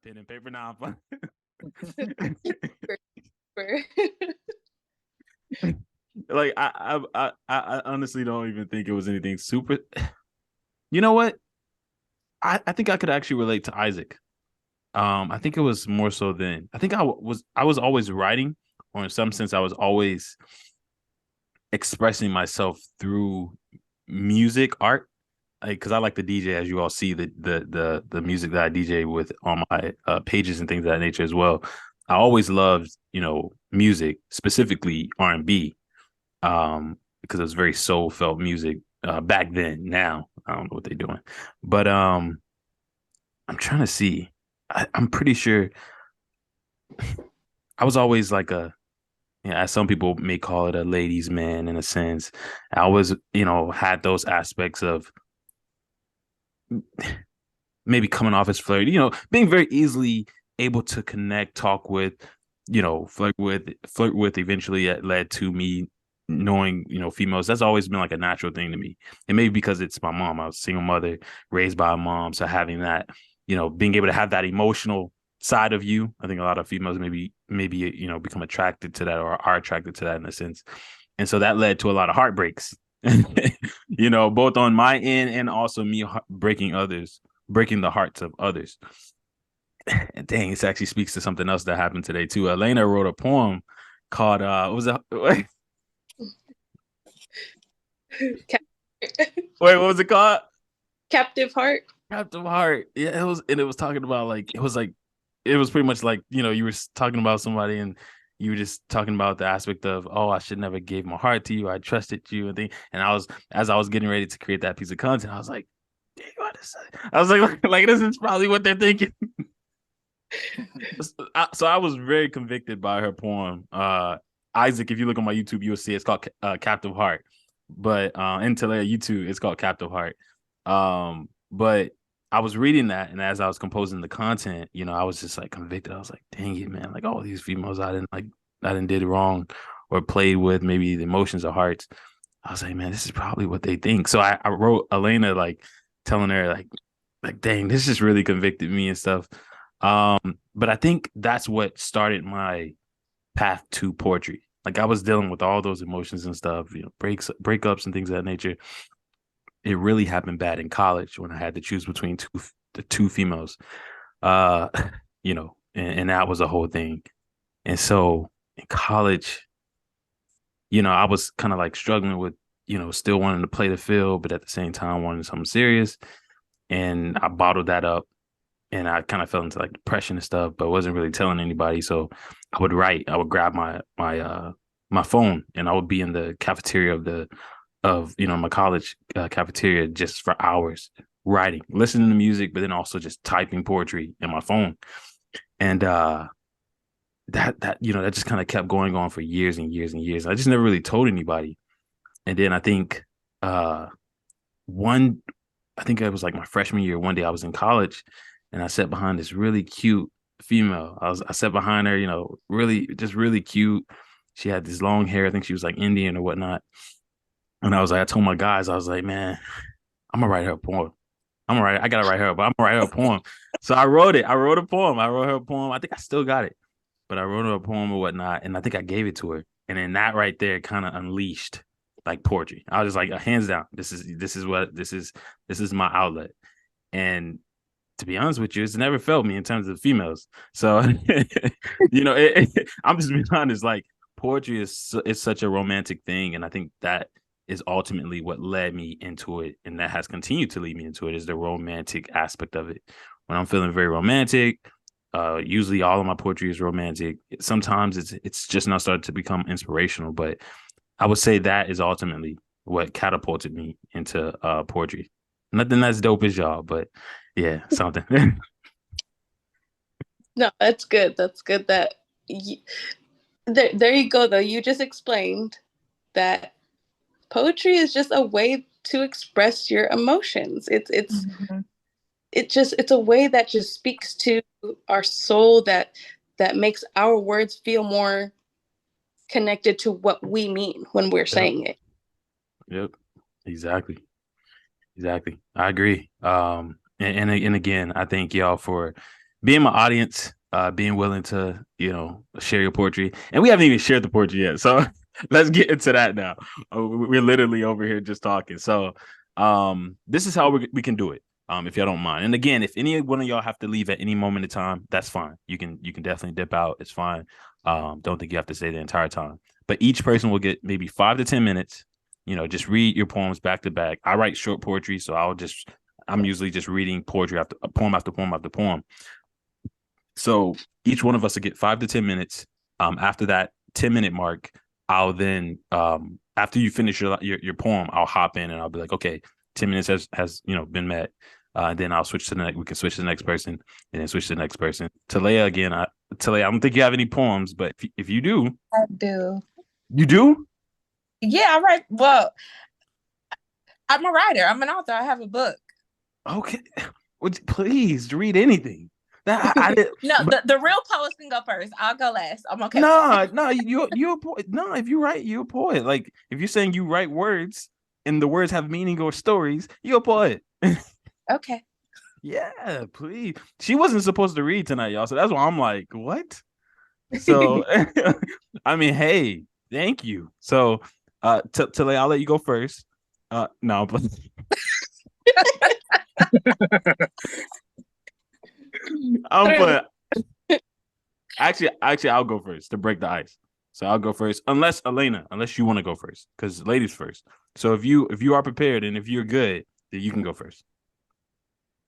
pen and paper now. I'm like I honestly don't even think it was anything super. You know what? I think I could actually relate to Isaac. I think it was more so then. I think I was always writing, or in some sense, I was always expressing myself through music, art. Because I like to DJ, as you all see the music that I DJ with on my pages and things of that nature as well. I always loved music, specifically R&B, because it was very soul felt music back then. Now I don't know what they're doing, but I'm trying to see. I'm pretty sure I was always like as some people may call it, a ladies' man in a sense. I always, had those aspects of maybe coming off as flirty, being very easily able to connect, talk with, flirt with. Eventually, it led to me knowing, females. That's always been like a natural thing to me. And maybe because it's my mom. I was a single mother raised by a mom, so having that, being able to have that emotional side of you. I think a lot of females maybe become attracted to that, or are attracted to that in a sense. And so that led to a lot of heartbreaks, both on my end and also me breaking the hearts of others. And dang, this actually speaks to something else that happened today too. Elena wrote a poem called what was it? Wait, what was it called? Captive Heart. Captive Heart. Yeah, it was talking about it was pretty much like, you were talking about somebody and you were just talking about the aspect of, oh, I should never gave my heart to you. I trusted you and as I was getting ready to create that piece of content, I was like, I was like this is probably what they're thinking. So I was very convicted by her poem. Isaac, if you look on my YouTube, you'll see it's called Captive Heart. But until YouTube, it's called Captive Heart. But I was reading that, and as I was composing the content, I was just like convicted. I was like, dang it, man! Like all these females I didn't did wrong or played with, maybe the emotions or hearts. I was like, man, this is probably what they think. So I wrote Elena, like telling her like dang, this just really convicted me and stuff. But I think that's what started my path to poetry. Like I was dealing with all those emotions and stuff, breakups and things of that nature. It really happened bad in college when I had to choose between the two females. Uh, and that was a whole thing. And so in college, I was kind of like struggling with, still wanting to play the field, but at the same time wanting something serious. And I bottled that up, and I kind of fell into like depression and stuff, but wasn't really telling anybody. So I would write. I would grab my phone, and I would be in the cafeteria of my college cafeteria just for hours writing, listening to music, but then also just typing poetry in my phone. And that just kind of kept going on for years and years and years. I just never really told anybody. And then I think I think it was like my freshman year. One day I was in college, and I sat behind this really cute female. I sat behind her, really cute. She had this long hair. I think she was like Indian or whatnot. And I told my guys, I was like, man, I'm gonna write her a poem. I gotta write her, but I'm gonna write her a poem. So I wrote it. I wrote a poem. I wrote her a poem. I think I still got it, but I wrote her a poem or whatnot, and I think I gave it to her. And then that right there kind of unleashed like poetry. I was just like, hands down, this is my outlet. And to be honest with you, it's never failed me in terms of females. So, I'm just being honest. Like poetry is such a romantic thing, and I think that is ultimately what led me into it, and that has continued to lead me into it, is the romantic aspect of it. When I'm feeling very romantic, usually all of my poetry is romantic. Sometimes it's just now started to become inspirational, but I would say that is ultimately what catapulted me into poetry. Nothing as dope as y'all, but yeah, something. No, that's good. That's good. There you go. Though you just explained that poetry is just a way to express your emotions. It's a way that just speaks to our soul, that makes our words feel more connected to what we mean when we're saying it. Yep. Exactly. I agree. And again, I thank y'all for being my audience, being willing to, share your poetry. And we haven't even shared the poetry yet. So let's get into that now. We're literally over here just talking. So this is how we can do it. If y'all don't mind. And again, if any one of y'all have to leave at any moment in time, that's fine. You can definitely dip out. It's fine. Don't think you have to stay the entire time. But each person will get maybe 5 to 10 minutes. Just read your poems back to back. I write short poetry, so I'm usually just reading poetry after poem after poem after poem. So each one of us will get 5 to 10 minutes. After that 10-minute mark, I'll then after you finish your poem, I'll hop in and I'll be like, okay, 10 minutes has been met. Then I'll switch to the next. We can switch to the next person, and then switch to the next person. Talea again. Talea, I don't think you have any poems, but if you do, I do. You do? Yeah, I write. Well, I'm a writer. I'm an author. I have a book. Okay. Please read anything. I did. No, the real poets can go first. I'll go last. I'm okay. No, you're a poet. No, if you write, you're a poet. Like if you're saying you write words and the words have meaning or stories, you're a poet. Okay. Yeah, please. She wasn't supposed to read tonight, y'all. So that's why I'm like, what? So I mean, hey, thank you. So Tale, I'll let you go first. No, but but actually, I'll go first to break the ice. So I'll go first, unless Elena, unless you want to go first, because ladies first. So if you are prepared and if you're good, then you can go first.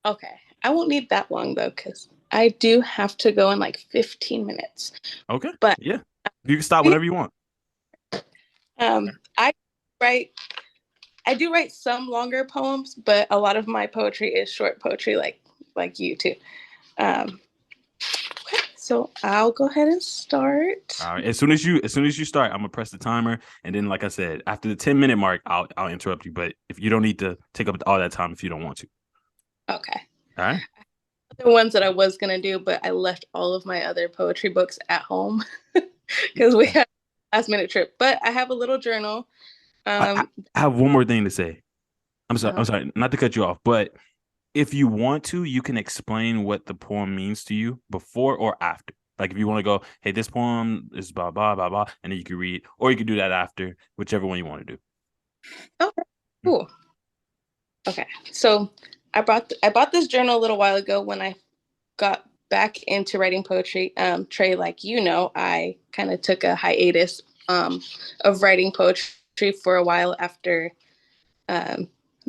Okay, I won't need that long though, because I do have to go in like 15 minutes. Okay, but yeah, you can stop whenever you want. I do write some longer poems, but a lot of my poetry is short poetry, like you too. So I'll go ahead and start. All right. As soon as you start, I'm gonna press the timer, and then, like I said, after the 10-minute mark, I'll interrupt you. But if you don't need to take up all that time if you don't want to. Okay. All right. The ones that I was gonna do, but I left all of my other poetry books at home because we had a last minute trip. But I have a little journal. I have one more thing to say. I'm sorry, not to cut you off, but if you want to, you can explain what the poem means to you before or after. Like if you want to go, hey, this poem is blah blah blah blah, and then you can read, or you can do that after, whichever one you want to do. Okay, cool. Okay, so I bought this journal a little while ago when I got back into writing poetry. Trey, like I kind of took a hiatus of writing poetry for a while after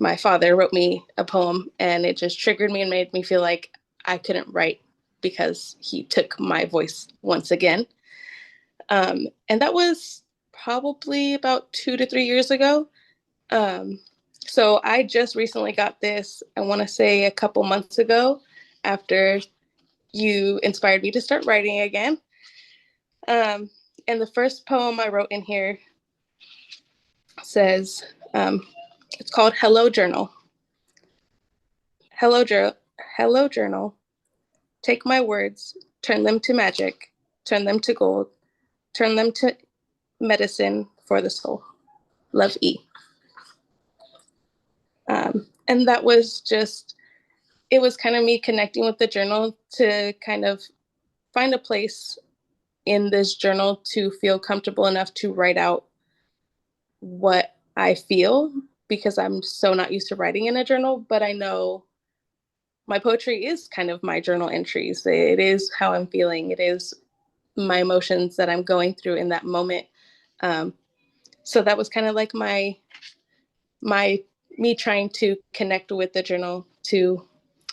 my father wrote me a poem, and it just triggered me and made me feel like I couldn't write because he took my voice once again. And that was probably about 2 to 3 years ago. So I just recently got this, I want to say a couple months ago, after you inspired me to start writing again. And the first poem I wrote in here says, it's called Hello Journal. Hello Journal. Take my words, turn them to magic, turn them to gold, turn them to medicine for the soul. Love, E. And that was it was kind of me connecting with the journal to kind of find a place in this journal to feel comfortable enough to write out what I feel, because I'm so not used to writing in a journal, but I know my poetry is kind of my journal entries. It is how I'm feeling. It is my emotions that I'm going through in that moment. So that was kind of like me trying to connect with the journal to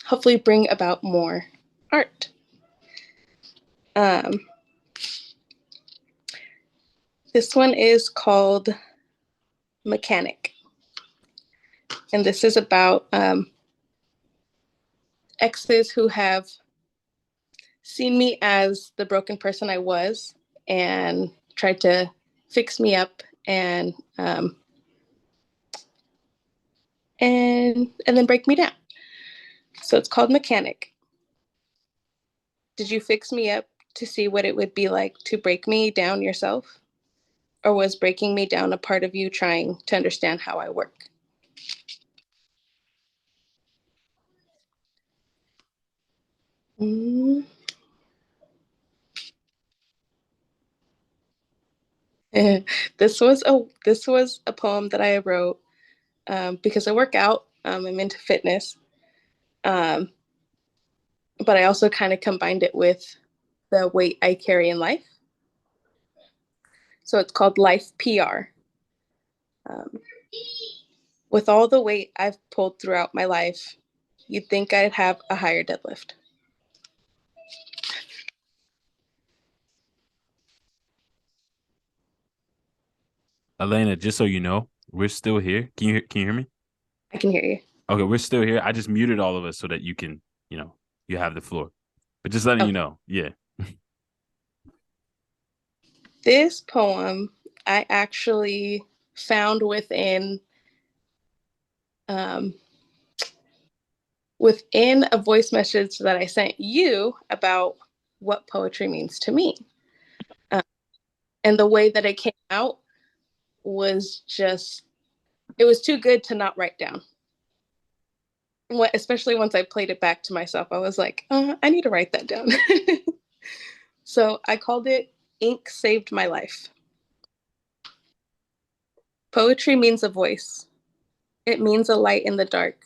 hopefully bring about more art. This one is called Mechanic. And this is about exes who have seen me as the broken person I was and tried to fix me up and then break me down. So it's called Mechanic. Did you fix me up to see what it would be like to break me down yourself? Or was breaking me down a part of you trying to understand how I work? Mm. This was a poem that I wrote because I work out. I'm into fitness, but I also kind of combined it with the weight I carry in life. So it's called Life PR. Um, with all the weight I've pulled throughout my life, you'd think I'd have a higher deadlift. Elena, just so you know, we're still here. Can you hear me? I can hear you. Okay, we're still here. I just muted all of us so that you can, you have the floor. But just letting you Okay. know, yeah. This poem I actually found um, within a voice message that I sent you about what poetry means to me. Um, and the way that it came out was it was too good to not write down. Especially once I played it back to myself, I was like, I need to write that down. So I called it Ink Saved My Life. Poetry means a voice. It means a light in the dark.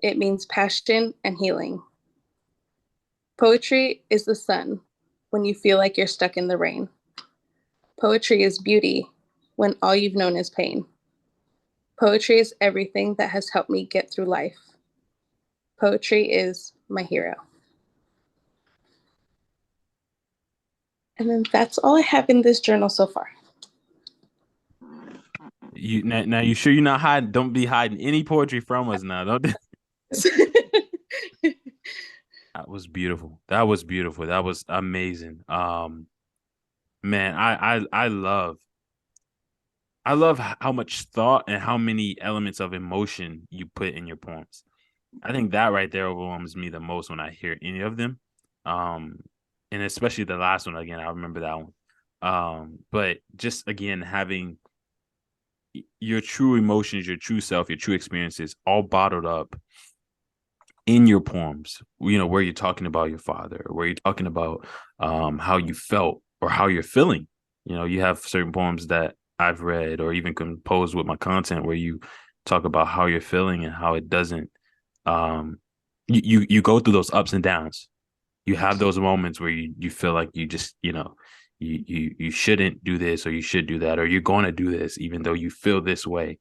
It means passion and healing. Poetry is the sun when you feel like you're stuck in the rain. Poetry is beauty when all you've known is pain. Poetry is everything that has helped me get through life. Poetry is my hero. And then that's all I have in this journal so far. Now you sure you're not hiding? Don't be hiding any poetry from us now. Don't. That was beautiful. That was beautiful. That was amazing. Man, I love how much thought and how many elements of emotion you put in your poems. I think that right there overwhelms me the most when I hear any of them. And especially the last one again, I remember that one. But just again having your true emotions, your true self, your true experiences all bottled up in your poems, where you're talking about your father, where you're talking about how you felt or how you're feeling. You have certain poems that I've read or even composed with my content where you talk about how you're feeling and how it doesn't you go through those ups and downs. You have those moments where you feel like you just, you shouldn't do this or you should do that, or you're going to do this, even though you feel this way,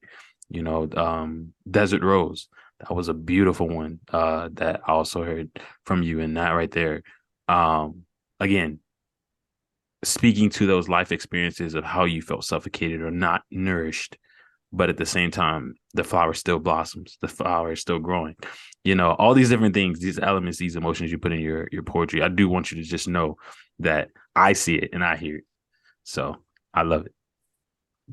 Desert Rose. That was a beautiful one that I also heard from you, and that right there. Again, speaking to those life experiences of how you felt suffocated or not nourished, but at the same time, the flower still blossoms. The flower is still growing. All these different things, these elements, these emotions you put in your poetry. I do want you to just know that I see it and I hear it. So I love it.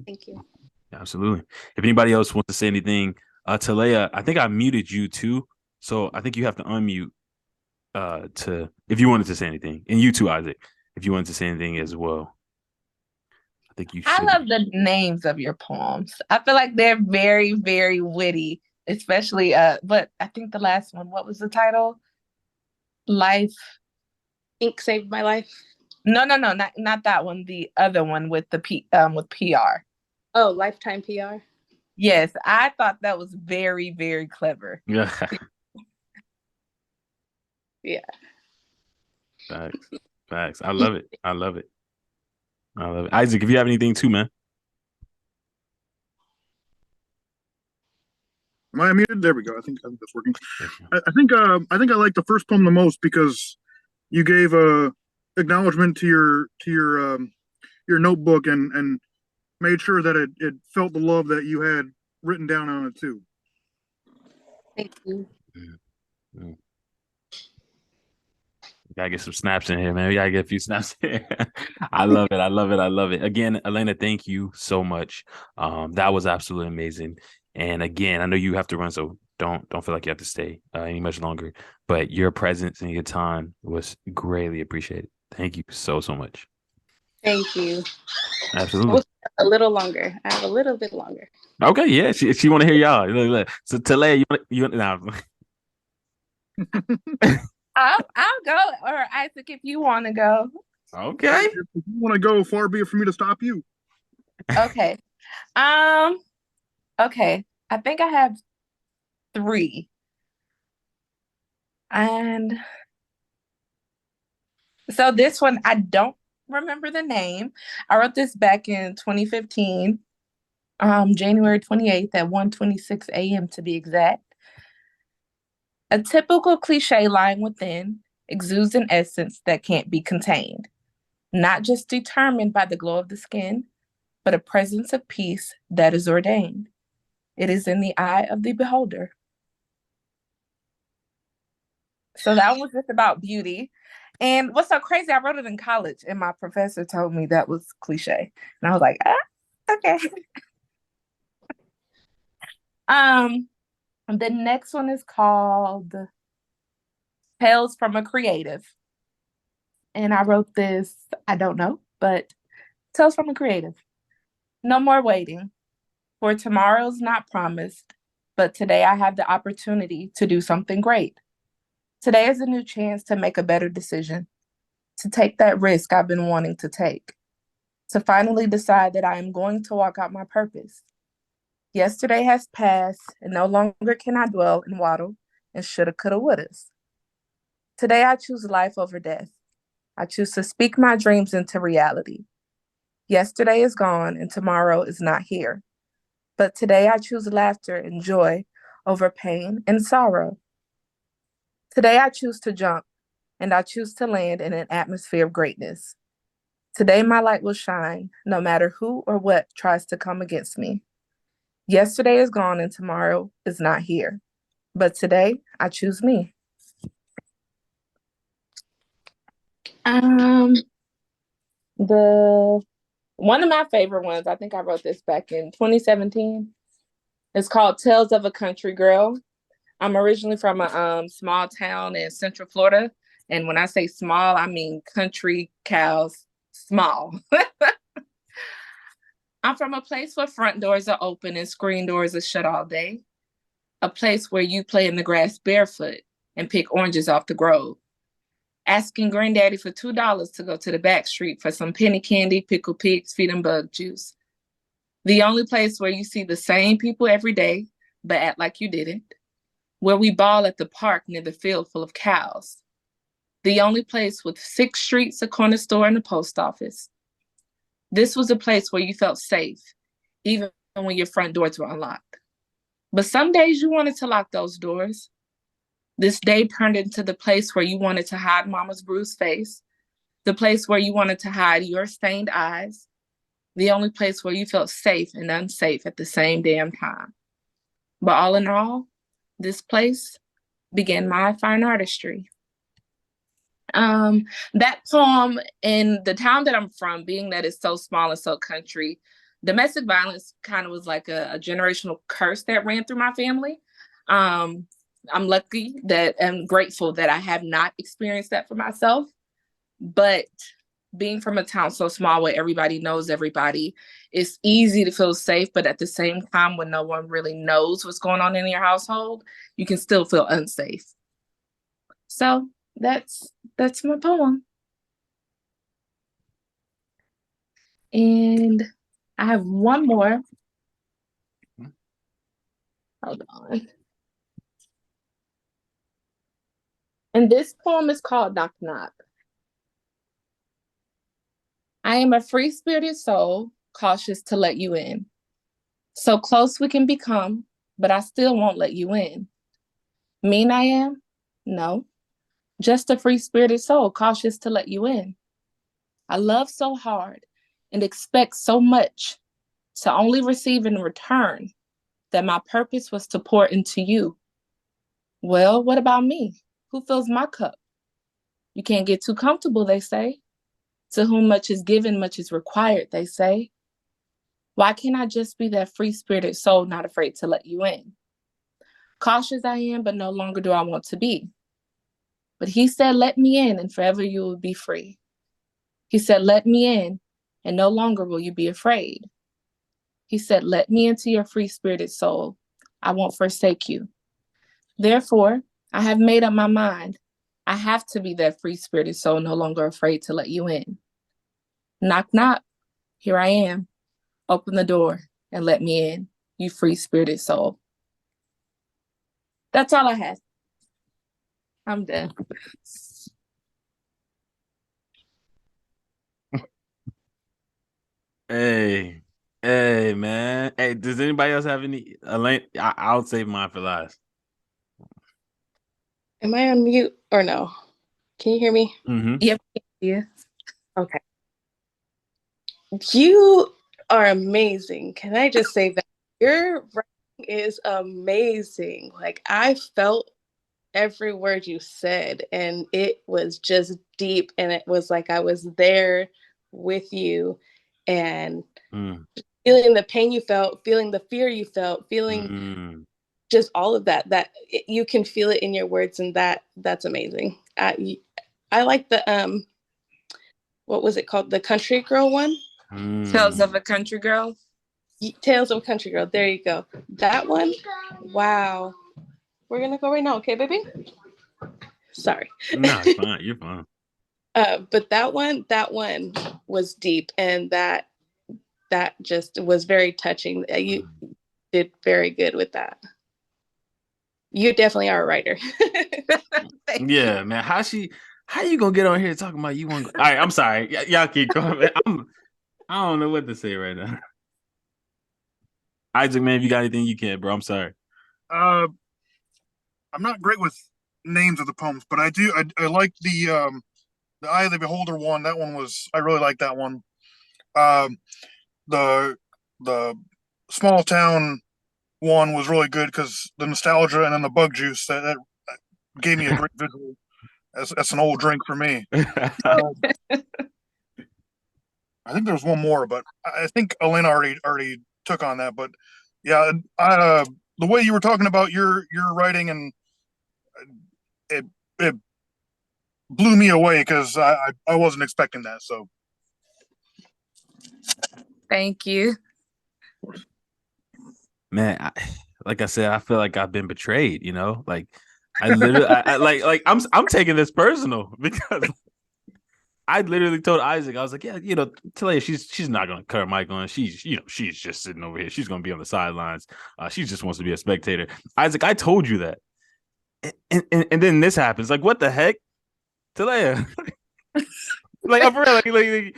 Thank you. Absolutely. If anybody else wants to say anything, Talea, I think I muted you too. So I think you have to unmute if you wanted to say anything. And you too, Isaac, if you wanted to say anything as well. I think you I should. love the names of your poems. I feel like they're very, very witty, especially but I think the last one, what was the title? Life. Ink Saved My Life. No, not that one. The other one with with PR. Oh, Lifetime PR. Yes, I thought that was very, very clever. Yeah. Yeah. Facts. I love it. I love it. Isaac, if you have anything too, man. Am I muted? There we go. I think that's working. I think I like the first poem the most because you gave acknowledgement to your notebook and made sure that it felt the love that you had written down on it too. Thank you. Mm-hmm. Gotta get some snaps in here, man. We gotta get a few snaps here. I love it. I love it. I love it. Again, Elena, thank you so much. That was absolutely amazing. And again, I know you have to run, so don't feel like you have to stay any much longer. But your presence and your time was greatly appreciated. Thank you so much. Thank you. Absolutely. A little longer. I have a little bit longer. Okay, yeah. She want to hear y'all. So Talea, you want nah. I'll go, or Isaac, if you want to go. Okay. If you want to go, far be it for me to stop you. Okay. Okay. I think I have 3. And so this one, I don't remember the name. I wrote this back in 2015, January 28th at 1:26 a.m. to be exact. A typical cliche lying within exudes an essence that can't be contained, not just determined by the glow of the skin, but a presence of peace that is ordained. It is in the eye of the beholder. So that was just about beauty. And what's so crazy, I wrote it in college, and my professor told me that was cliche. And I was like, okay. The next one is called Tales from a Creative. And I wrote this, I don't know, but Tales from a Creative. No more waiting, for tomorrow's not promised, but today I have the opportunity to do something great. Today is a new chance to make a better decision, to take that risk I've been wanting to take, to finally decide that I am going to walk out my purpose. Yesterday has passed, and no longer can I dwell and waddle and shoulda, coulda, wouldas. Today I choose life over death. I choose to speak my dreams into reality. Yesterday is gone, and tomorrow is not here. But today I choose laughter and joy over pain and sorrow. Today I choose to jump, and I choose to land in an atmosphere of greatness. Today my light will shine, no matter who or what tries to come against me. Yesterday is gone and tomorrow is not here. But today I choose me. The one of my favorite ones, I think I wrote this back in 2017. It's called Tales of a Country Girl. I'm originally from a small town in Central Florida. And when I say small, I mean country cows, small. I'm from a place where front doors are open and screen doors are shut all day. A place where you play in the grass barefoot and pick oranges off the grove. Asking granddaddy for $2 to go to the back street for some penny candy, pickled pigs, feed and bug juice. The only place where you see the same people every day, but act like you didn't. Where we ball at the park near the field full of cows. The only place with 6 streets, a corner store, and a post office. This was a place where you felt safe, even when your front doors were unlocked. But some days you wanted to lock those doors. This day turned into the place where you wanted to hide mama's bruised face, the place where you wanted to hide your stained eyes, the only place where you felt safe and unsafe at the same damn time. But all in all, this place began my fine artistry. That poem, in the town that I'm from, being that it's so small and so country, domestic violence kind of was like a generational curse that ran through my family. I'm lucky that I'm grateful that I have not experienced that for myself. But being from a town so small where everybody knows everybody, it's easy to feel safe. But at the same time, when no one really knows what's going on in your household, you can still feel unsafe. So that's my poem. And I have one more. Hold on. And this poem is called Knock Knock. I am a free-spirited soul, cautious to let you in. So close we can become, but I still won't let you in. Mean I am? No. Just a free-spirited soul, cautious to let you in. I love so hard and expect so much to only receive in return that my purpose was to pour into you. Well, what about me? Who fills my cup? You can't get too comfortable, they say. To whom much is given, much is required, they say. Why can't I just be that free-spirited soul not afraid to let you in? Cautious I am, but no longer do I want to be. But he said, let me in, and forever you will be free. He said, let me in, and no longer will you be afraid. He said, let me into your free-spirited soul. I won't forsake you. Therefore, I have made up my mind. I have to be that free-spirited soul, no longer afraid to let you in. Knock, knock. Here I am. Open the door and let me in, you free-spirited soul. That's all I have. I'm done. Hey, hey, man. Hey, does anybody else have any? Elaine, I'll save mine for last. Am I on mute or no? Can you hear me? Mm-hmm. Yep. Yeah. Okay. You are amazing. Can I just say that your writing is amazing? Like, I felt every word you said, and it was just deep, and it was like I was there with you, and feeling the pain you felt, feeling the fear you felt, feeling just all of that. You can feel it in your words, and that's amazing. I like the what was it called? The country girl one? Tales of a Country Girl. Tales of a Country Girl. There you go. That one. Wow. We're gonna go right now, okay, baby? Sorry. No, it's fine. You're fine. But that one was deep, and that just was very touching. You did very good with that. You definitely are a writer. Yeah, man. How you gonna get on here talking about you want? All right, I'm sorry. Y'all keep going. I don't know what to say right now. Isaac, man, if you got anything, you can, bro. I'm sorry. I'm not great with names of the poems, but I do. I like the Eye of the Beholder one. That one was. I really like that one. Um, the the small town one was really good because the nostalgia and then the bug juice that gave me a great visual. That's an old drink for me. I think there's one more, but I think Elena already took on that. But yeah, the way you were talking about your writing, and it blew me away because I wasn't expecting that. So Thank you. Man, like I said, I feel like I've been betrayed. You know, like I literally, I like I'm taking this personal because I literally told Isaac, I was like, yeah, you know, Talia, she's not gonna cut her mic on. She's just sitting over here. She's gonna be on the sidelines. She just wants to be a spectator. Isaac, I told you that, and then this happens. Like, what the heck, Talia? Like, I'm for real.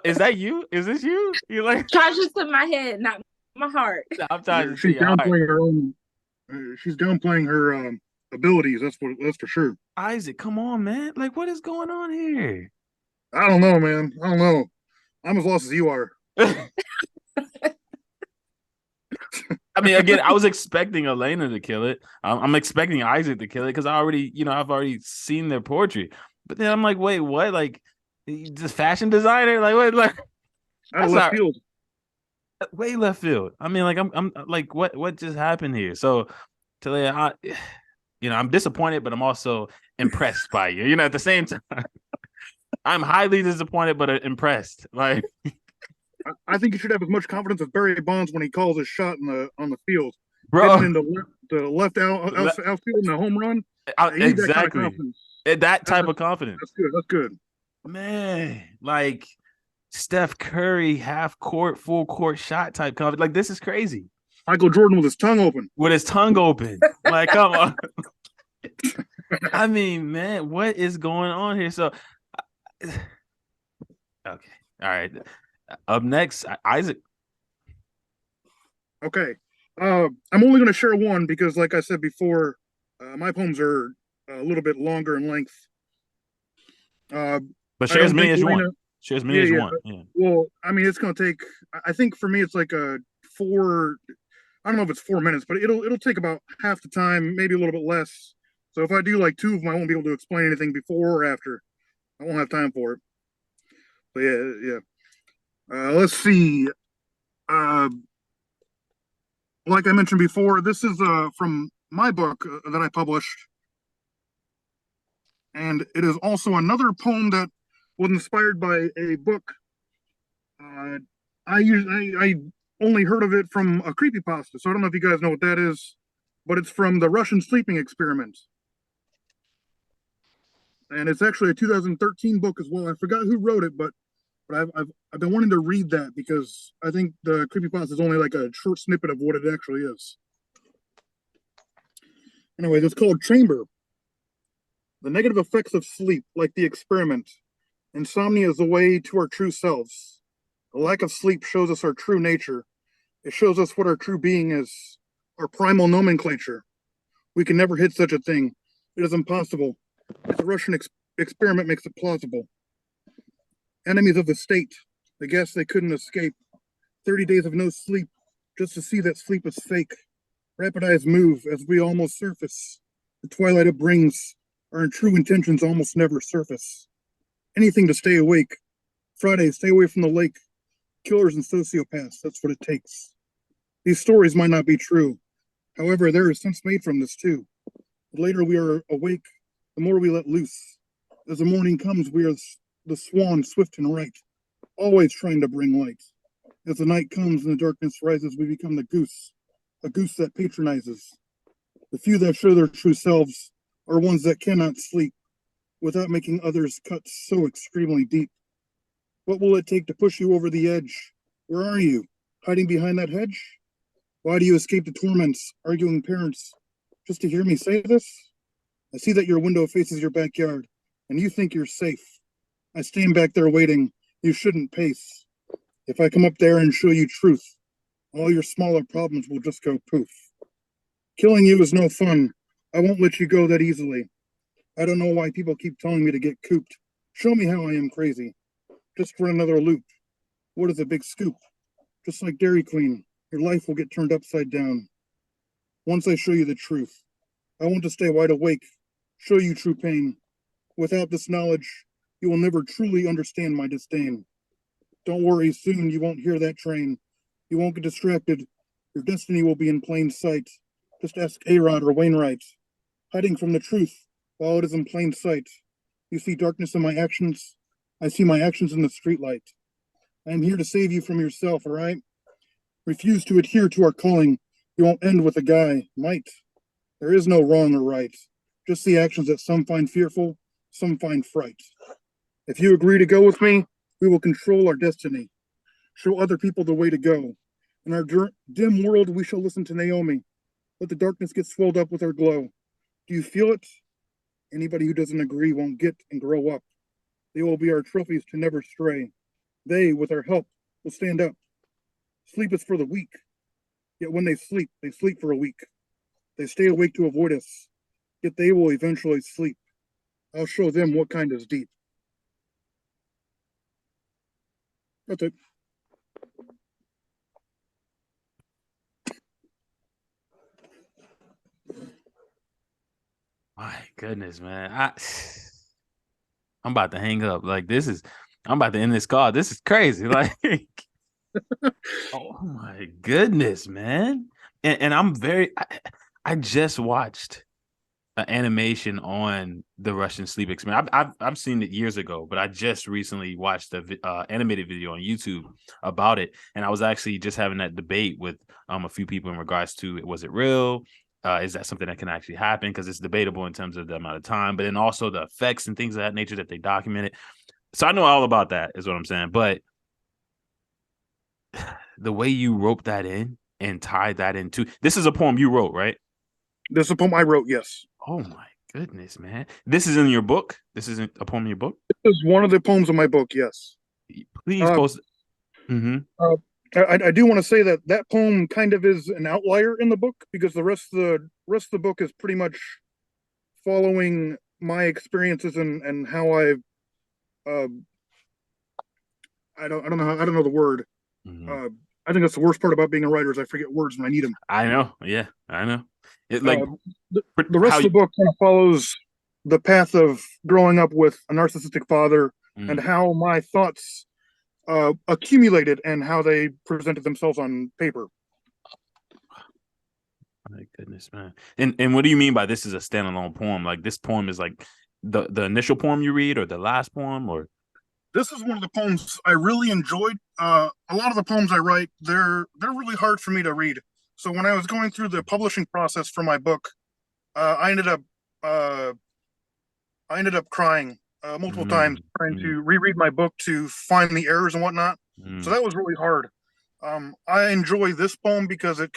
Is that you? Is this you? You're like, Charges to my head, not my heart. I'm trying to she's see. downplaying her own. She's downplaying her abilities. That's for sure. Isaac, come on, man. Like, what is going on here? I don't know, man. I don't know. I'm as lost as you are. I mean, again, I was expecting Elena to kill it. I'm expecting Isaac to kill it because I've already seen their poetry. But then I'm like, wait, what? Like, this fashion designer? Like, what? Like, out of left field. Way left field. I mean, like, I'm like, what just happened here? So, Talia, I'm disappointed, but I'm also impressed by you. At the same time, I'm highly disappointed, but impressed. Like, I think you should have as much confidence as Barry Bonds when he calls his shot on the field, bro. hitting in the left outfield in the home run. Exactly. That type of confidence. That's good. That's good. Man, like Steph Curry, half court, full court shot type confidence. Like, this is crazy. Michael Jordan with his tongue open. Like, come on. I mean, man, what is going on here? So, okay. All right. Up next, Isaac. Okay. I'm only going to share one because, like I said before, my poems are a little bit longer in length. But share as many as you want. Share as many as you want. Yeah. Well, I mean, it's going to take. I think for me, it's like a 4. I don't know if it's 4 minutes, but it'll take about half the time, maybe a little bit less. So if I do like 2 of them, I won't be able to explain anything before or after. I won't have time for it. But yeah. Let's see. Like I mentioned before, this is from my book that I published, and it is also another poem that was inspired by a book. I only heard of it from a creepypasta, so I don't know if you guys know what that is, but it's from the Russian sleeping experiment. and it's actually a 2013 book as well. I forgot who wrote it, but I've been wanting to read that because I think the creepypasta is only like a short snippet of what it actually is. Anyway, it's called Chamber. The negative effects of sleep, like the experiment. Insomnia is the way to our true selves. The lack of sleep shows us our true nature. It shows us what our true being is, our primal nomenclature. We can never hit such a thing. It is impossible. The Russian experiment makes it plausible. Enemies of the state, the guess they couldn't escape. 30 days of no sleep, just to see that sleep is fake. Rapid eyes move as we almost surface. The twilight it brings, our true intentions almost never surface. Anything to stay awake. Friday, stay away from the lake. Killers and sociopaths, that's what it takes. These stories might not be true. However, there is sense made from this too. The later we are awake, the more we let loose. As the morning comes, we are the swan swift and right, always trying to bring light. As the night comes and the darkness rises, we become the goose, a goose that patronizes. The few that show their true selves are ones that cannot sleep without making others cut so extremely deep. What will it take to push you over the edge? Where are you? Hiding behind that hedge? Why do you escape the torments, arguing parents, just to hear me say this? I see that your window faces your backyard, and you think you're safe. I stand back there waiting. You shouldn't pace. If I come up there and show you truth, all your smaller problems will just go poof. Killing you is no fun. I won't let you go that easily. I don't know why people keep telling me to get cooped. Show me how I am crazy. Just for another loop. What is a big scoop? Just like Dairy Queen, your life will get turned upside down. Once I show you the truth, I want to stay wide awake, show you true pain. Without this knowledge, you will never truly understand my disdain. Don't worry, soon you won't hear that train. You won't get distracted. Your destiny will be in plain sight. Just ask A-Rod or Wainwright. Hiding from the truth while it is in plain sight. You see darkness in my actions. I see my actions in the streetlight. I am here to save you from yourself, all right? Refuse to adhere to our calling. You won't end with a guy. Might. There is no wrong or right. Just the actions that some find fearful, some find fright. If you agree to go with me, we will control our destiny. Show other people the way to go. In our dim world, we shall listen to Naomi. Let the darkness get swelled up with her glow. Do you feel it? Anybody who doesn't agree won't get and grow up. They will be our trophies to never stray. They, with our help, will stand up. Sleep is for the weak. Yet when they sleep for a week. They stay awake to avoid us. Yet they will eventually sleep. I'll show them what kind is deep. That's it. My goodness, man. I'm about to hang up. Like I'm about to end this call. This is crazy. Like, oh my goodness, man. And I just watched an animation on the Russian sleep experiment. I've seen it years ago, but I just recently watched the animated video on YouTube about it, and I was actually just having that debate with a few people in regards to, was it real? Is that something that can actually happen? Because it's debatable in terms of the amount of time, but then also the effects and things of that nature that they documented. So I know all about that, is what I'm saying. But the way you rope that in and tied that into, this is a poem you wrote, right? This is a poem I wrote, yes. Oh my goodness, man. This is in your book? This isn't a poem in your book? This is one of the poems in my book, yes. Please post it. Mm-hmm. I do want to say that that poem kind of is an outlier in the book because the rest of the book is pretty much following my experiences and how I don't know the word. Mm-hmm. I think that's the worst part about being a writer is I forget words when I need them. I know. Yeah, I know. It the rest of the book kind of follows the path of growing up with a narcissistic father and how my thoughts accumulated and how they presented themselves on paper. My goodness, man. And what do you mean by this is a standalone poem? Like this poem is like the initial poem you read or the last poem, or? This is one of the poems I really enjoyed. A lot of the poems I write, they're really hard for me to read. So when I was going through the publishing process for my book, I ended up I ended up crying multiple times trying to reread my book to find the errors and whatnot. So that was really hard. I enjoy this poem because it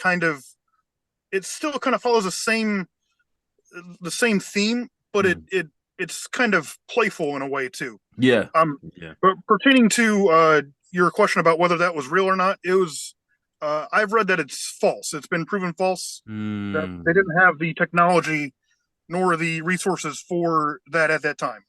still kind of follows the same theme, but it's kind of playful in a way too. Yeah. But pertaining to your question about whether that was real or not, it was. I've read that it's false. It's been proven false. That they didn't have the technology nor the resources for that at that time.